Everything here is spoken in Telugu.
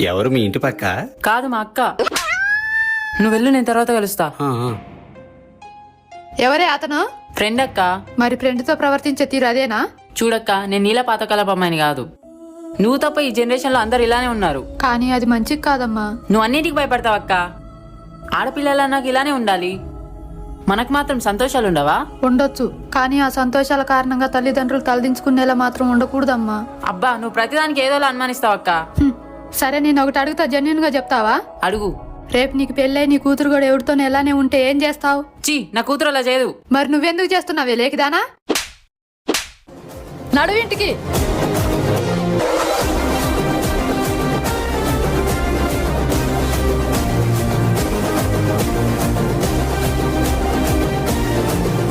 ఎవరు మీ ఇంటి పక్క? కాదు మా అక్క. నువ్వు వెళ్ళు, నేను తర్వాత కలుస్తా. ఎవరే అతను? ఫ్రెండ్ అక్క. మరి ఫ్రెండ్ తో ప్రవర్తించే తీరు అదేనా? చూడక్క, నేను నీల పాతకాలపు అమ్మాయిని కాదు. నువ్వు తప్ప ఈ జనరేషన్ లో అందరు ఇలానే ఉన్నారు. కానీ అది మంచిది కాదమ్మా. నువ్వు అన్నిటికి భయపడతావు అక్క. ఆడపిల్లల నాకు ఇలానే ఉండాలి. మనకు మాత్రం సంతోషాలు ఉండవా? ఉండొచ్చు, కానీ ఆ సంతోషాల కారణంగా తల్లిదండ్రులు తలదించుకునేలా మాత్రం ఉండకూడదమ్మా. అబ్బా, నువ్వు ప్రతిదానికి ఏదోలా అనుమానిస్తావు అక్క. సరే, నేను ఒకటి అడుగుతా, జెన్యున్ గా చెప్తావా? అడుగు. రేపు నీకు పెళ్ళై నీ కూతురు కూడా ఎవరితోనే ఎలానే ఉంటే ఏం చేస్తావు? చీ, నా కూతురు అలా చేయదు. మరి నువ్వెందుకు చేస్తున్నావే లేకిదానా? నడువింటికి.